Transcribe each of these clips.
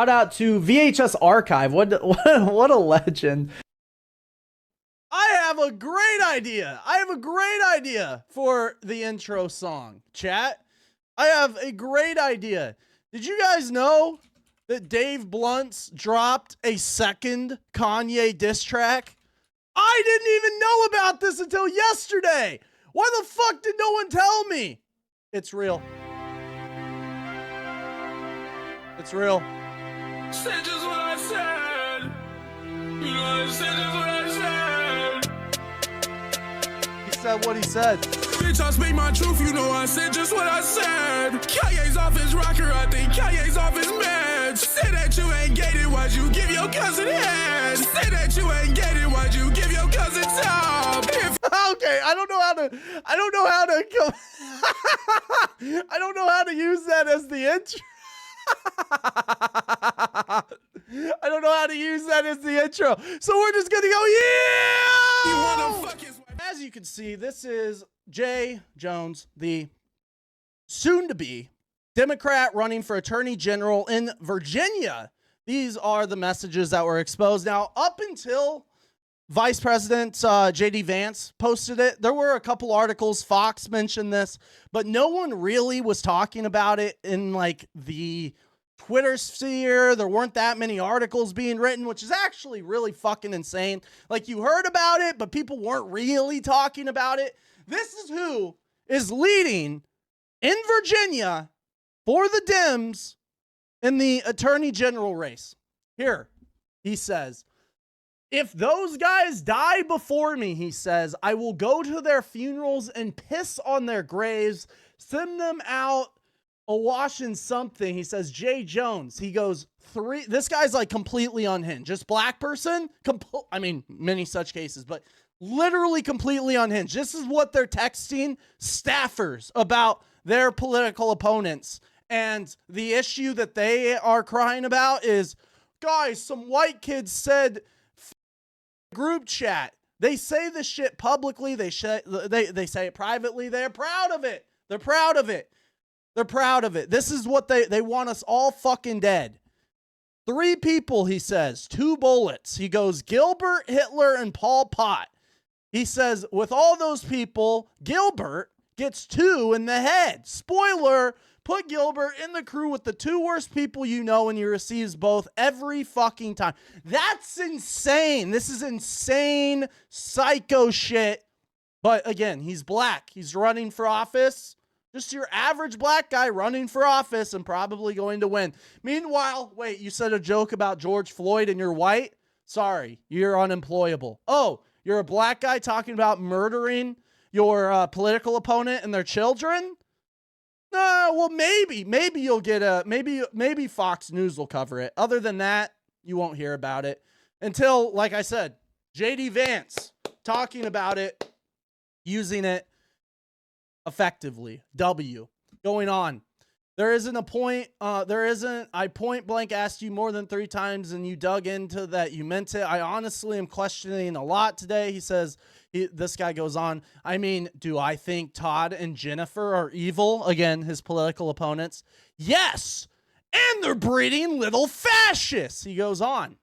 Shout out to VHS Archive. What a legend. I have a great idea. I have a great idea for the intro song, chat. I have a great idea. Did you guys know that Dave Blunt's dropped a second Kanye diss track? I didn't even know about this until yesterday. Why the fuck did no one tell me? It's real. It's real. Said just what I said. You know I said just what I said. He said what he said. Bitch, I speak my truth, you know I said just what I said. Kanye's off his rocker, I think Kanye's off his meds. Say that you ain't gated, why'd you give your cousin head? Say that you ain't gated, why'd you give your cousin top? Okay, I don't know how to I don't know how to use that as the intro. I don't know how to use that as the intro. So we're just gonna go, yeah! You wanna fuck his wife? As you can see, this is Jay Jones, the soon-to-be Democrat running for Attorney General in Virginia. These are the messages that were exposed. Now, up until Vice President J.D. Vance posted it, there were a couple articles. Fox mentioned this, but no one really was talking about it in like the Twitter sphere. There weren't that many articles being written, which is actually really fucking insane. Like, you heard about it, but people weren't really talking about it. This is who is leading in Virginia for the Dems in the Attorney General race. Here, he says, if those guys die before me, he says, I will go to their funerals and piss on their graves, send them out awash in something. He says, Jay Jones, he goes, this guy's like completely unhinged. Just black person, I mean, many such cases, but literally completely unhinged. This is what they're texting staffers about their political opponents. And the issue that they are crying about is, guys, some white kids said group chat. They say this shit publicly. They say it privately. They're proud of it. They're proud of it. They're proud of it. This is what they want us all fucking dead. 3 people, he says, 2 bullets. He goes, Gilbert, Hitler, and Pol Pot. He says, with all those people, Gilbert gets 2 in the head. Spoiler, put Gilbert in the crew with the 2 worst people you know, and he receives both every fucking time. That's insane. This is insane psycho shit. But again, he's black. He's running for office. Just your average black guy running for office and probably going to win. Meanwhile, wait, you said a joke about George Floyd and you're white? Sorry, you're unemployable. Oh, you're a black guy talking about murdering your political opponent and their children? Well, maybe you'll get maybe Fox News will cover it. Other than that, you won't hear about it until, like I said, J.D. Vance talking about it, using it effectively. W. Going on. There isn't a point. I point blank asked you more than 3 times and you dug into that. You meant it. I honestly am questioning a lot today. He says, this guy goes on. I mean, do I think Todd and Jennifer are evil? Again, his political opponents. Yes. And they're breeding little fascists. He goes on.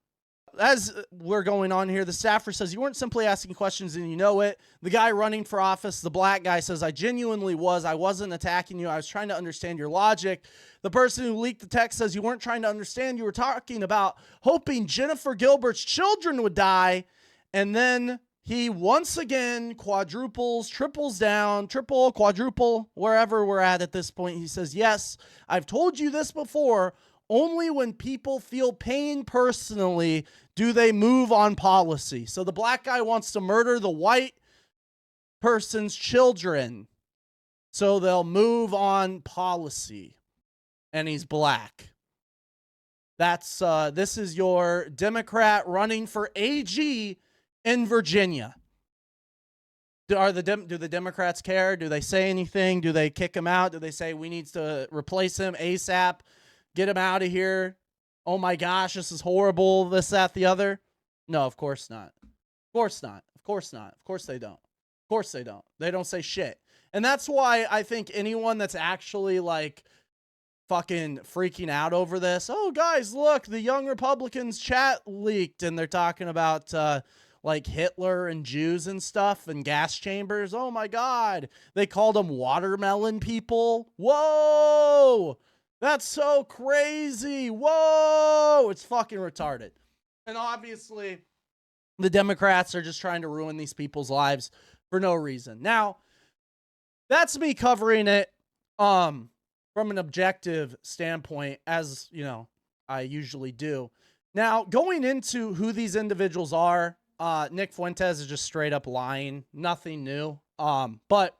As we're going on here, the staffer says, you weren't simply asking questions and you know it. The guy running for office, the black guy, says, I genuinely was. I wasn't attacking you. I was trying to understand your logic. The person who leaked the text says, you weren't trying to understand. You were talking about hoping Jennifer Gilbert's children would die. And then he once again quadruples, triples down, triple, quadruple, wherever we're at this point. He says, yes, I've told you this before. Only when people feel pain personally do they move on policy. So the black guy wants to murder the white person's children so they'll move on policy. And he's black. That's this is your Democrat running for AG in Virginia. Do the Democrats care? Do they say anything? Do they kick him out? Do they say we need to replace him ASAP? Get him out of here. Oh my gosh, this is horrible. This, that, the other. No, of course not. Of course not. Of course not. Of course they don't. Of course they don't. They don't say shit. And that's why I think anyone that's actually like fucking freaking out over this. Oh, guys, look, the Young Republicans chat leaked, and they're talking about like Hitler and Jews and stuff and gas chambers. Oh my God. They called them watermelon people. Whoa. That's so crazy. Whoa. It's fucking retarded. And obviously, the Democrats are just trying to ruin these people's lives for no reason. Now, that's me covering it from an objective standpoint, as you know, I usually do. Now, going into who these individuals are, Nick Fuentes is just straight up lying. Nothing new. But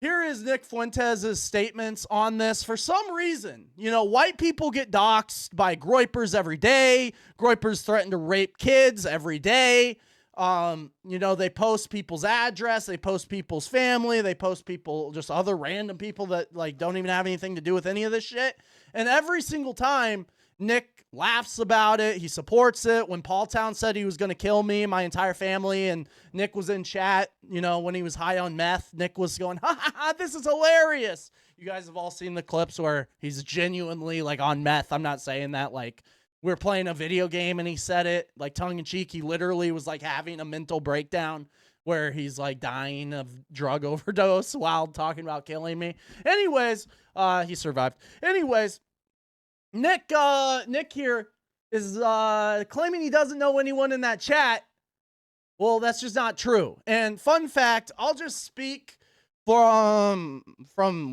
here is Nick Fuentes' statements on this. For some reason, you know, white people get doxxed by Groypers every day. Groypers threaten to rape kids every day. You know, they post people's address, they post people's family, they post people, just other random people that like don't even have anything to do with any of this shit. And every single time Nick laughs about it, he supports it. When Paul Town said he was going to kill me, my entire family, and Nick was in chat, you know, when he was high on meth, Nick was going, ha ha ha, this is hilarious. You guys have all seen the clips where he's genuinely like on meth. I'm not saying that like we were playing a video game and he said it like tongue in cheek. He literally was like having a mental breakdown where he's like dying of drug overdose while talking about killing me. Anyways, he survived. Anyways, Nick here is claiming he doesn't know anyone in that chat. Well, that's just not true. And fun fact, I'll just speak from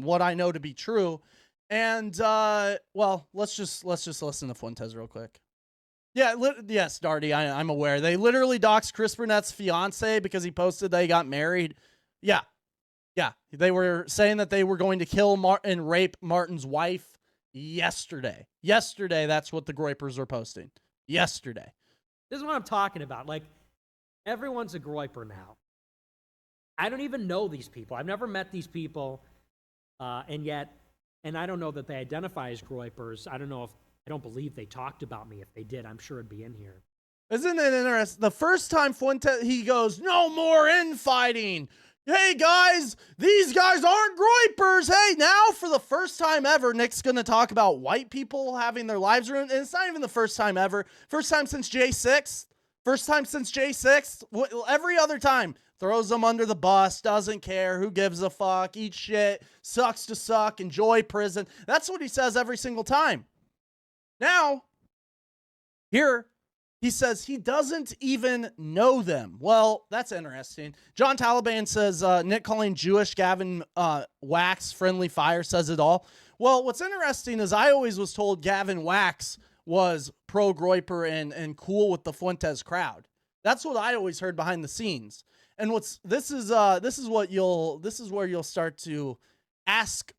what I know to be true. And well, let's just listen to Fuentes real quick. Yeah, yes, Darty, I'm aware. They literally doxed Chris Burnett's fiance because he posted they got married. Yeah. They were saying that they were going to kill and rape Martin's wife yesterday. That's what the Groypers are posting. Yesterday. This is what I'm talking about. Like, everyone's a Groyper now. I don't even know these people. I've never met these people, and I don't know that they identify as Groypers. I don't believe they talked about me. If they did, I'm sure it'd be in here. Isn't it interesting? The first time Fuentes, he goes, no more infighting. Hey guys, these guys aren't Groypers. Hey, now for the first time ever, Nick's going to talk about white people having their lives ruined. And it's not even the first time ever. First time since J6. Every other time, throws them under the bus, doesn't care, who gives a fuck, eats shit, sucks to suck, enjoy prison. That's what he says every single time. Now, here, he says he doesn't even know them. Well, that's interesting. John Taliban says, Nick calling Jewish Gavin Wax friendly fire says it all. Well, what's interesting is I always was told Gavin Wax was pro-Groyper and cool with the Fuentes crowd. That's what I always heard behind the scenes. And this is where you'll start to ask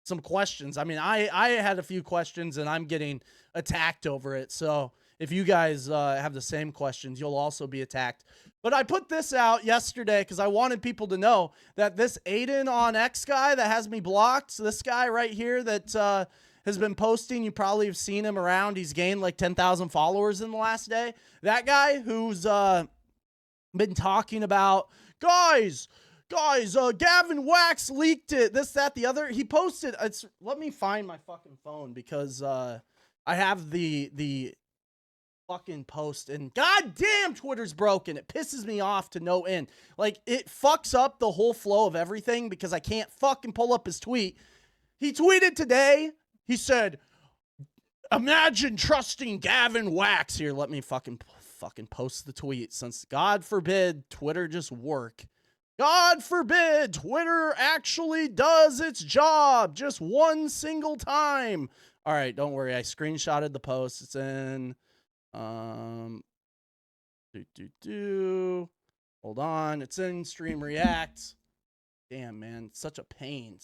some questions. I mean, I had a few questions and I'm getting attacked over it. So if you guys have the same questions, you'll also be attacked. But I put this out yesterday because I wanted people to know that this Aiden on X guy that has me blocked, this guy right here that has been posting, you probably have seen him around. He's gained like 10,000 followers in the last day. That guy who's been talking about, guys, Gavin Wax leaked it, this, that, the other. He posted, let me find my fucking phone because I have the fucking post, and goddamn Twitter's broken. It pisses me off to no end. Like, it fucks up the whole flow of everything because I can't fucking pull up his tweet. He tweeted today, he said, imagine trusting Gavin Wax. Here, let me fucking post the tweet, since God forbid Twitter just work. God forbid Twitter actually does its job just one single time. All right, don't worry. I screenshotted the post. It's in hold on. It's in Stream React. Damn, man, such a pain.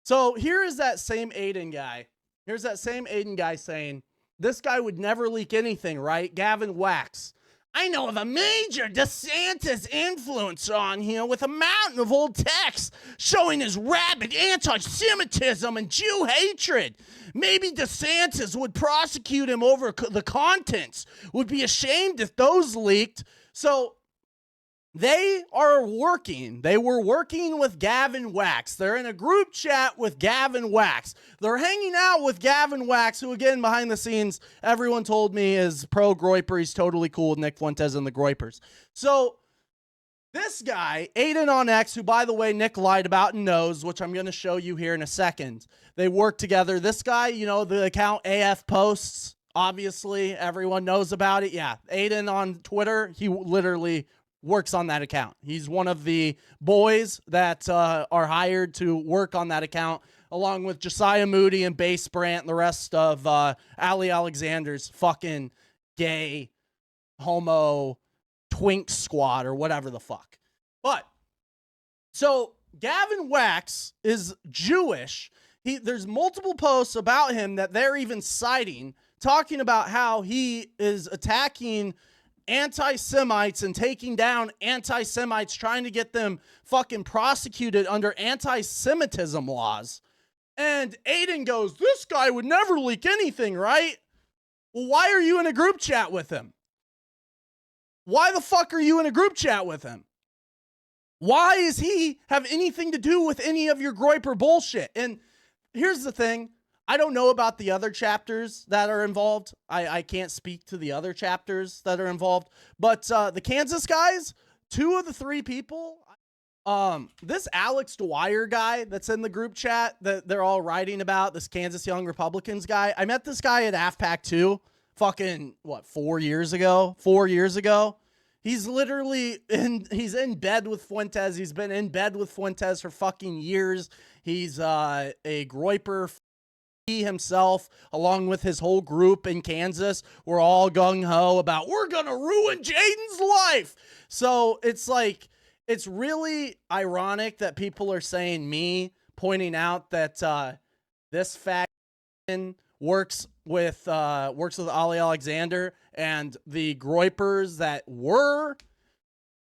So here is that same Aiden guy. Here's that same Aiden guy saying, this guy would never leak anything, right? Gavin Wax. I know of a major DeSantis influencer on here with a mountain of old texts showing his rabid anti-Semitism and Jew hatred. Maybe DeSantis would prosecute him over the contents. Would be ashamed if those leaked. So They were working with Gavin Wax. They're in a group chat with Gavin Wax. They're hanging out with Gavin Wax, who, again, behind the scenes, everyone told me is pro Groyper. He's totally cool with Nick Fuentes and the Groypers. So this guy, Aiden on X, who, by the way, Nick lied about and knows, which I'm going to show you here in a second. They work together. This guy, you know, the account AF Posts, obviously, everyone knows about it. Yeah, Aiden on Twitter, he literally works on that account. He's one of the boys that are hired to work on that account, along with Josiah Moody and Base Brant and the rest of Ali Alexander's fucking gay, homo, twink squad or whatever the fuck. But, so Gavin Wax is Jewish. There's multiple posts about him that they're even citing, talking about how he is attacking anti-Semites and taking down anti-Semites, trying to get them fucking prosecuted under anti-Semitism laws. And Aiden goes, this guy would never leak anything, right? Well, why are you in a group chat with him? Why the fuck are you in a group chat with him? Why does he have anything to do with any of your Groyper bullshit? And here's the thing. I don't know about the other chapters that are involved. I can't speak to the other chapters that are involved. But the Kansas guys, 2 of the 3 people, this Alex Dwyer guy that's in the group chat that they're all writing about, this Kansas Young Republicans guy. I met this guy at AFPAC 2 fucking, 4 years ago? 4 years ago. He's literally he's in bed with Fuentes. He's been in bed with Fuentes for fucking years. He's a Groyper. He himself, along with his whole group in Kansas, were all gung-ho about, we're gonna ruin Jaden's life. So it's like, it's really ironic that people are saying me, pointing out that this faction works with Ali Alexander, and the Groypers that were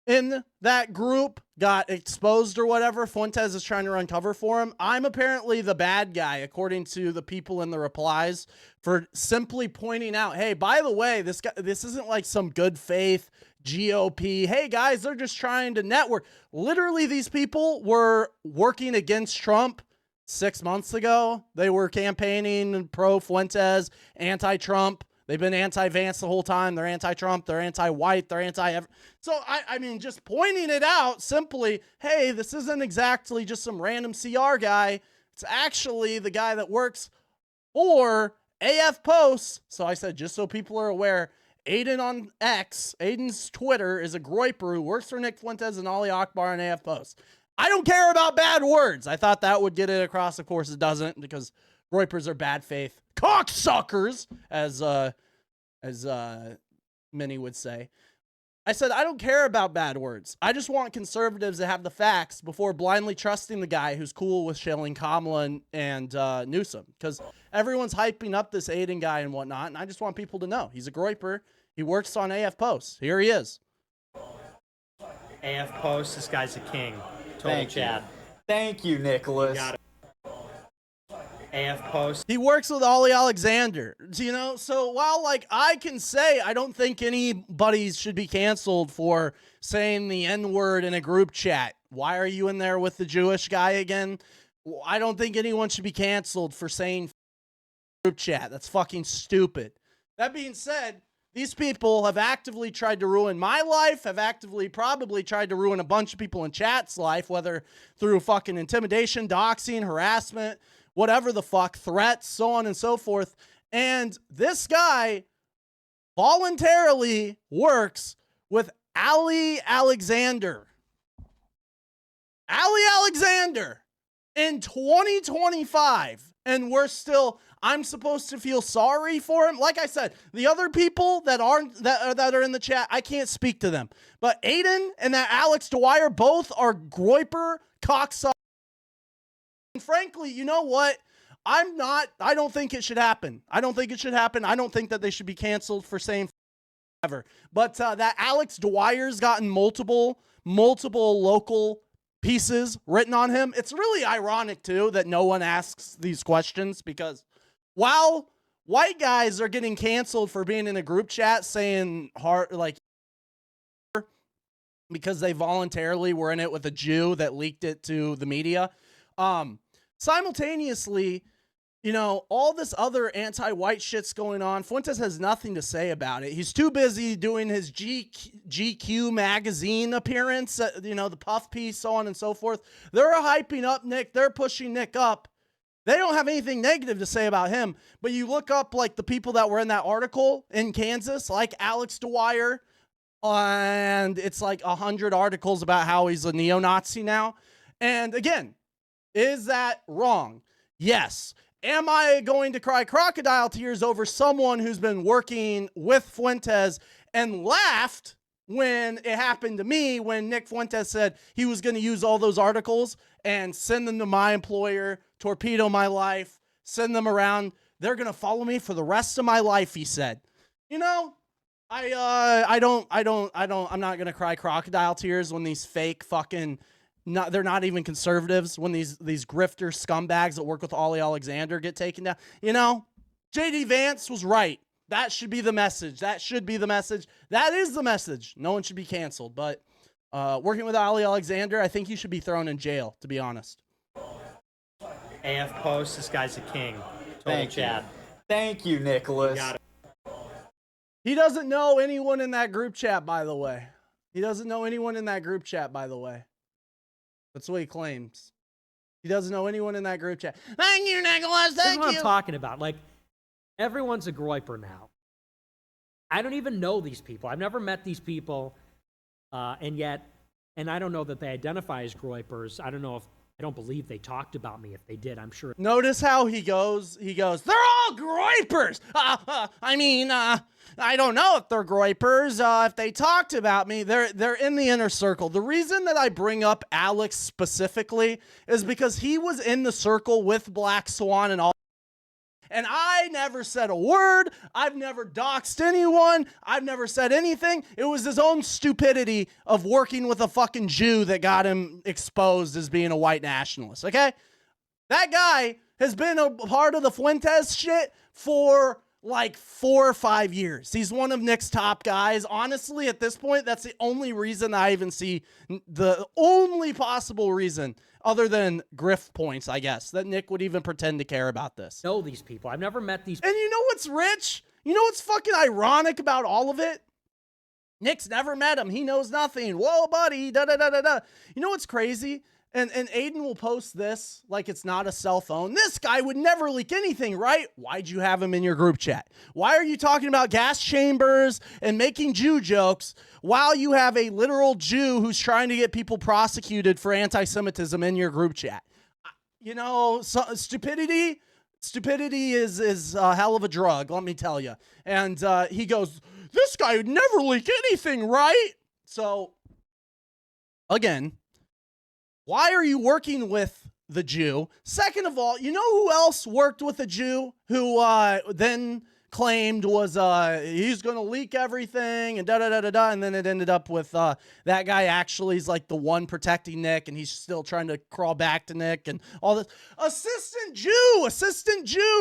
in that group got exposed or whatever. Fuentes is trying to run cover for him. I'm apparently the bad guy, according to the people in the replies, for simply pointing out, hey, by the way, this isn't like some good faith GOP. Hey guys, they're just trying to network. Literally, these people were working against Trump 6 months ago. They were campaigning pro Fuentes, anti-Trump. They've been anti-Vance the whole time. They're anti-Trump. They're anti-white. They're So, I mean, just pointing it out simply, hey, this isn't exactly just some random CR guy. It's actually the guy that works for AF Posts. So I said, just so people are aware, Aiden on X, Aiden's Twitter, is a Groyper who works for Nick Fuentes and Ali Akbar on AF Posts. I don't care about bad words. I thought that would get it across. Of course, it doesn't, because Groypers are bad faith cocksuckers, as many would say. I said, I don't care about bad words. I just want conservatives to have the facts before blindly trusting the guy who's cool with shilling Kamala and Newsom, because everyone's hyping up this Aiden guy and whatnot, and I just want people to know he's a Groyper. He works on AF Posts. Here he is. AF Post, this guy's a king. Total Chad. Thank you, Nicholas. You got it. AF Post. He works with Ali Alexander, you know? So while, like, I can say I don't think anybody should be canceled for saying the N-word in a group chat. Why are you in there with the Jewish guy again? I don't think anyone should be canceled for saying group chat. That's fucking stupid. That being said, these people have actively tried to ruin my life, have actively probably tried to ruin a bunch of people in chat's life, whether through fucking intimidation, doxing, harassment, whatever the fuck, threats, so on and so forth. And this guy voluntarily works with Ali Alexander. Ali Alexander in 2025. And I'm supposed to feel sorry for him. Like I said, the other people that are in the chat, I can't speak to them. But Aiden and that Alex Dwyer both are Groyper cocksuckers. And frankly, you know what? I don't think it should happen. I don't think that they should be canceled for saying ever. But that Alex Dwyer's gotten multiple local pieces written on him. It's really ironic too that no one asks these questions, because while white guys are getting canceled for being in a group chat saying hard, like, because they voluntarily were in it with a Jew that leaked it to the media. Simultaneously, you know, all this other anti-white shit's going on. Fuentes has nothing to say about it. He's too busy doing his GQ magazine appearance, you know, the puff piece, so on and so forth. They're hyping up Nick. They're pushing Nick up. They don't have anything negative to say about him. But you look up, like, the people that were in that article in Kansas, like Alex Dwyer, and it's like 100 articles about how he's a neo-Nazi now. And again, is that wrong? Yes. Am I going to cry crocodile tears over someone who's been working with Fuentes and laughed when it happened to me, when Nick Fuentes said he was going to use all those articles and send them to my employer, torpedo my life, send them around. They're going to follow me for the rest of my life, he said. You know, I'm not going to cry crocodile tears when these fake fucking, they're not even conservatives, when these grifter scumbags that work with Ollie Alexander get taken down. You know, JD Vance was right. That should be the message. That should be the message. That is the message. No one should be canceled. But working with Ollie Alexander, I think he should be thrown in jail, to be honest. AF Post, this guy's a king. Total Chad. Thank you, Nicholas. He doesn't know anyone in that group chat, by the way. That's what he claims. He doesn't know anyone in that group chat. Thank you, Nicholas. This is Thank what you. I'm talking about. Like, everyone's a Groyper now. I don't even know these people. I've never met these people, and I don't know that they identify as Groypers. I don't believe they talked about me. If they did, I'm sure. Notice how he goes, they're all Groypers. I don't know if they're Groypers. If they talked about me, they're in the inner circle. The reason that I bring up Alex specifically is because he was in the circle with Black Swan and all. And I never said a word. I've never doxed anyone. I've never said anything. It was his own stupidity of working with a fucking Jew that got him exposed as being a white nationalist, okay? That guy has been a part of the Fuentes shit for like 4 or 5 years. He's one of Nick's top guys. Honestly, at this point, that's the only reason I even see, the only possible reason, other than grift points, I guess, that Nick would even pretend to care about this. Know these people. I've never met these. And you know what's rich? You know what's fucking ironic about all of it? Nick's never met him. He knows nothing. Whoa, buddy. Da da da da da. You know what's crazy? And Aiden will post this like it's not a cell phone. This guy would never leak anything, right? Why'd you have him in your group chat? Why are you talking about gas chambers and making Jew jokes while you have a literal Jew who's trying to get people prosecuted for anti-Semitism in your group chat? You know, stupidity is a hell of a drug, let me tell you. And he goes, this guy would never leak anything, right? So, again, why are you working with the Jew? Second of all, you know who else worked with a Jew who then claimed was he's going to leak everything and da-da-da-da-da, and then it ended up with that guy actually is like the one protecting Nick, and he's still trying to crawl back to Nick and all this. Assistant Jew.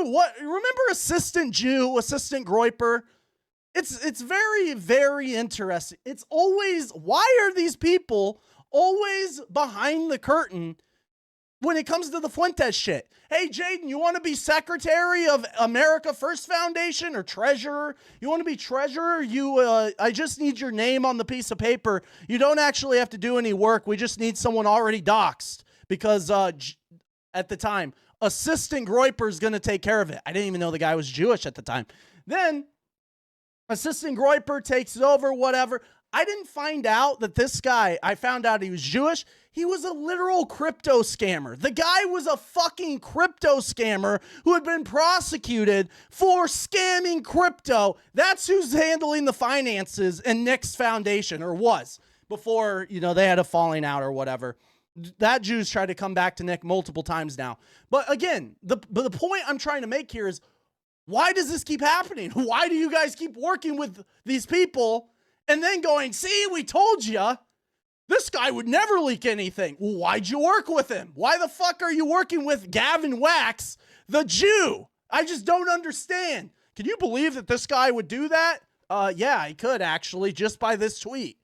What? Remember Assistant Jew, Assistant Groyper? It's very, very interesting. It's always, why are these people always behind the curtain when it comes to the Fuentes shit? Hey, Jaden, you want to be secretary of America First Foundation or treasurer? You want to be treasurer? I just need your name on the piece of paper. You don't actually have to do any work. We just need someone already doxed because at the time, Assistant Groyper is going to take care of it. I didn't even know the guy was Jewish at the time. Then Assistant Groyper takes it over, whatever. I didn't find out that this guy, I found out he was Jewish. He was a literal crypto scammer. The guy was a fucking crypto scammer who had been prosecuted for scamming crypto. That's who's handling the finances in Nick's foundation, or was, before, you know, they had a falling out or whatever. That Jew's tried to come back to Nick multiple times now. But again, the point I'm trying to make here is, why does this keep happening? Why do you guys keep working with these people and then going, see, we told you, this guy would never leak anything? Well, why'd you work with him? Why the fuck are you working with Gavin Wax, the Jew? I just don't understand. Can you believe that this guy would do that? Yeah, he could actually, just by this tweet.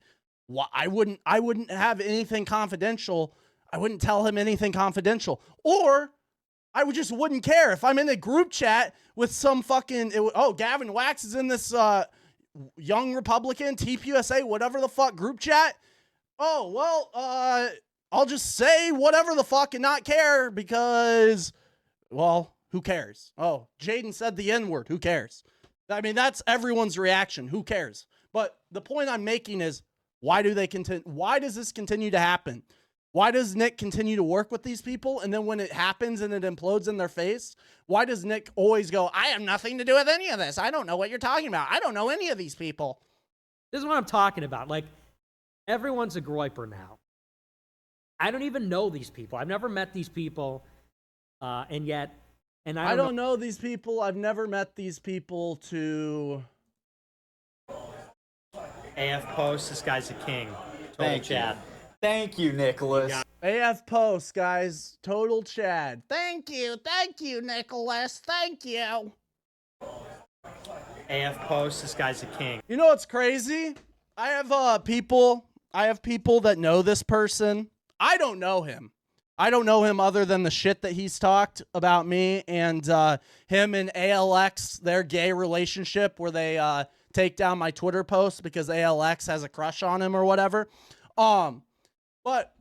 I wouldn't have anything confidential. I wouldn't tell him anything confidential. Or I just wouldn't care if I'm in a group chat with some fucking, Gavin Wax is in this young Republican, TPUSA, whatever the fuck group chat. Oh, well, I'll just say whatever the fuck and not care because, well, who cares? Oh, Jaden said the N-word. Who cares? I mean, that's everyone's reaction. Who cares? But the point I'm making is, why does this continue to happen? Why does Nick continue to work with these people? And then when it happens and it implodes in their face, why does Nick always go, I have nothing to do with any of this. I don't know what you're talking about. I don't know any of these people. This is what I'm talking about. Like, everyone's a Groyper now. I don't even know these people. I've never met these people. I don't know these people. I've never met these people to... AF Post, this guy's a king. Total Chad. Thank you, Nicholas. AF Post, guys. Total Chad. Thank you, Nicholas. Thank you. AF Post, this guy's a king. You know what's crazy? I have people that know this person. I don't know him. I don't know him other than the shit that he's talked about me and him and ALX, their gay relationship where they take down my Twitter post because ALX has a crush on him or whatever. But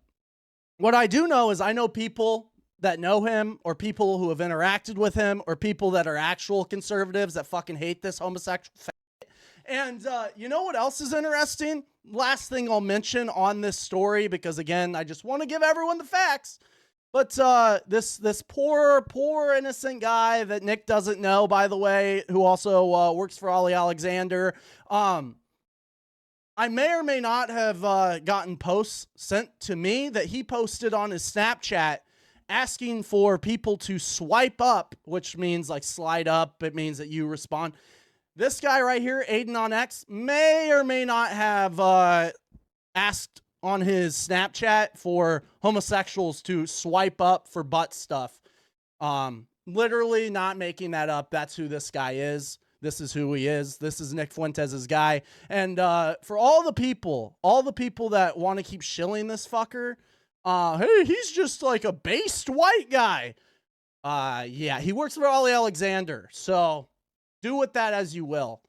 what I do know is I know people that know him or people who have interacted with him or people that are actual conservatives that fucking hate this homosexual faggot. And you know what else is interesting? Last thing I'll mention on this story, because again, I just want to give everyone the facts. But this poor innocent guy that Nick doesn't know, by the way, who also works for Ollie Alexander, I may or may not have gotten posts sent to me that he posted on his Snapchat asking for people to swipe up, which means like slide up. It means that you respond. This guy right here, Aiden on X, may or may not have asked on his Snapchat for homosexuals to swipe up for butt stuff. Literally not making that up. That's who this guy is. This is who he is. This is Nick Fuentes' guy. And for all the people that want to keep shilling this fucker, hey, he's just like a based white guy. Yeah, he works for Ollie Alexander. So do with that as you will.